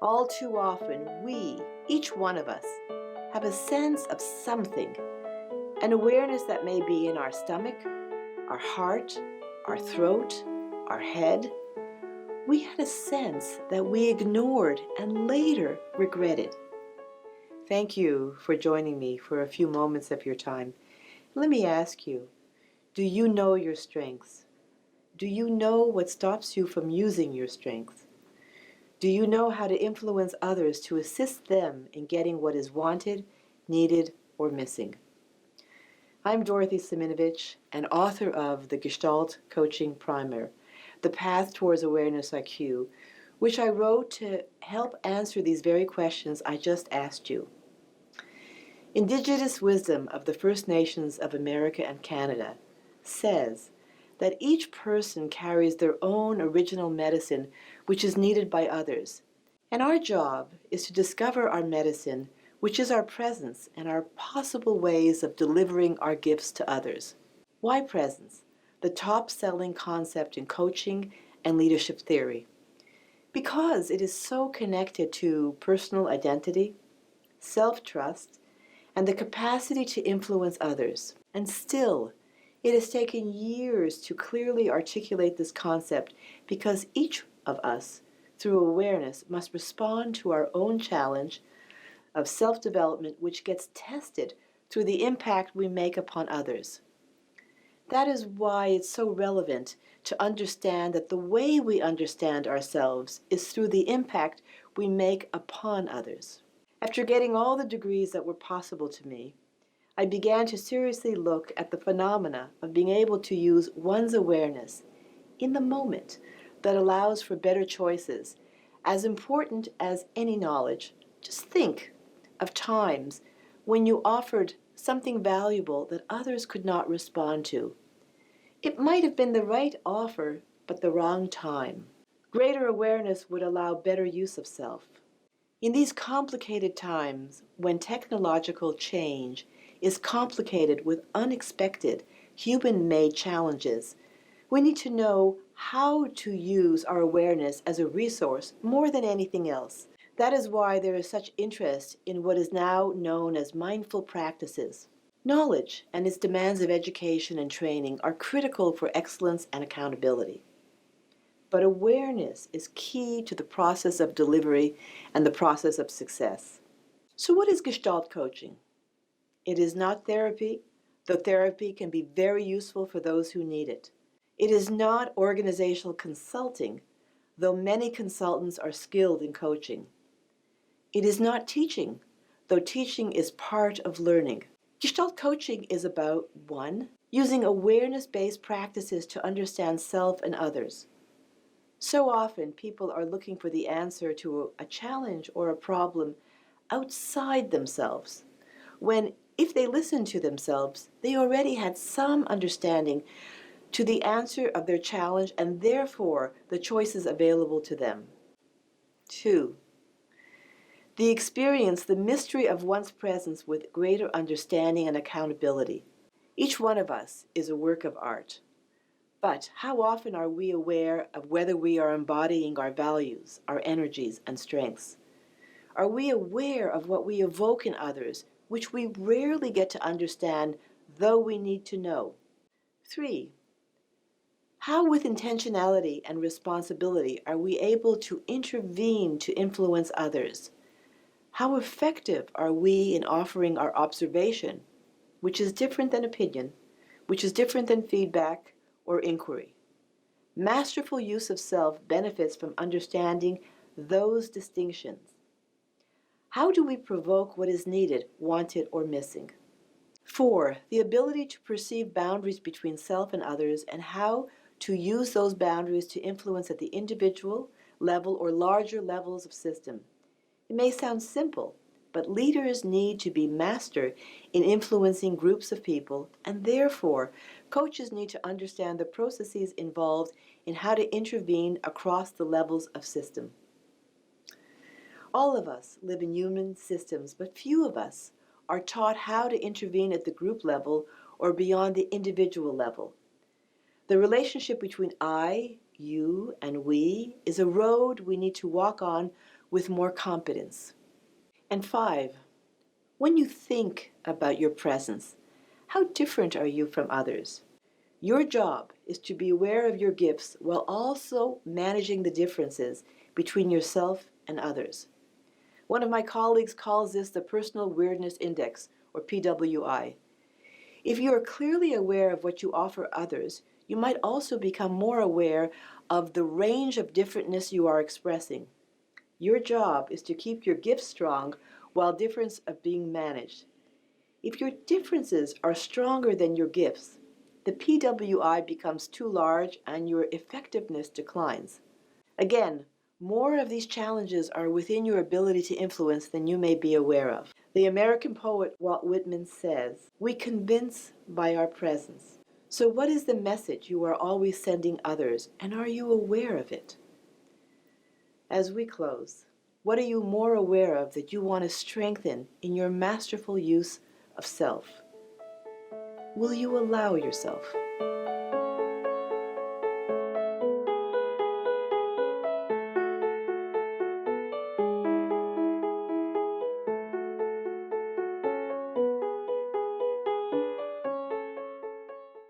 All too often, we, each one of us, have a sense of something, an awareness that may be in our stomach, our heart, our throat, our head. We had a sense that we ignored and later regretted. Thank you for joining me for a few moments of your time. Let me ask you, do you know your strengths? Do you know what stops you from using your strengths? Do you know how to influence others to assist them in getting what is wanted, needed, or missing? I'm Dorothy Siminovitch, and author of the Gestalt Coaching Primer, The Path Towards Awareness IQ, which I wrote to help answer these very questions I just asked you. Indigenous wisdom of the First Nations of America and Canada says that each person carries their own original medicine which is needed by others. And our job is to discover our medicine, which is our presence and our possible ways of delivering our gifts to others. Why presence? The top-selling concept in coaching and leadership theory. Because it is so connected to personal identity, self-trust, and the capacity to influence others. And still, it has taken years to clearly articulate this concept because each of us, through awareness, must respond to our own challenge of self-development, which gets tested through the impact we make upon others. That is why it's so relevant to understand that the way we understand ourselves is through the impact we make upon others. After getting all the degrees that were possible to me, I began to seriously look at the phenomena of being able to use one's awareness in the moment that allows for better choices, as important as any knowledge. Just think of times when you offered something valuable that others could not respond to. It might have been the right offer, but the wrong time. Greater awareness would allow better use of self. In these complicated times, when technological change is complicated with unexpected human-made challenges, we need to know how to use our awareness as a resource more than anything else. That is why there is such interest in what is now known as mindful practices. Knowledge and its demands of education and training are critical for excellence and accountability. But awareness is key to the process of delivery and the process of success. So what is Gestalt coaching? It is not therapy, though therapy can be very useful for those who need it. It is not organizational consulting, though many consultants are skilled in coaching. It is not teaching, though teaching is part of learning. Gestalt coaching is about 1. Using awareness-based practices to understand self and others. So often people are looking for the answer to a challenge or a problem outside themselves, when if they listen to themselves, they already had some understanding to the answer of their challenge and therefore the choices available to them. 2. The experience the mystery of one's presence with greater understanding and accountability. Each one of us is a work of art. But how often are we aware of whether we are embodying our values, our energies, and strengths? Are we aware of what we evoke in others, which we rarely get to understand, though we need to know? 3. How with intentionality and responsibility are we able to intervene to influence others? How effective are we in offering our observation, which is different than opinion, which is different than feedback or inquiry? Masterful use of self benefits from understanding those distinctions. How do we provoke what is needed, wanted, or missing? 4. The ability to perceive boundaries between self and others and how to use those boundaries to influence at the individual level or larger levels of system. It may sound simple, but leaders need to be master in influencing groups of people, and therefore coaches need to understand the processes involved in how to intervene across the levels of system. All of us live in human systems, but few of us are taught how to intervene at the group level or beyond the individual level. The relationship between I, you, and we is a road we need to walk on with more competence. And 5, when you think about your presence, how different are you from others? Your job is to be aware of your gifts while also managing the differences between yourself and others. One of my colleagues calls this the Personal Weirdness Index, or PWI. If you are clearly aware of what you offer others, you might also become more aware of the range of differentness you are expressing. Your job is to keep your gifts strong while difference are being managed. If your differences are stronger than your gifts, the PWI becomes too large and your effectiveness declines. Again, more of these challenges are within your ability to influence than you may be aware of. The American poet Walt Whitman says, "We convince by our presence." So what is the message you are always sending others, and are you aware of it? As we close, what are you more aware of that you want to strengthen in your masterful use of self? Will you allow yourself?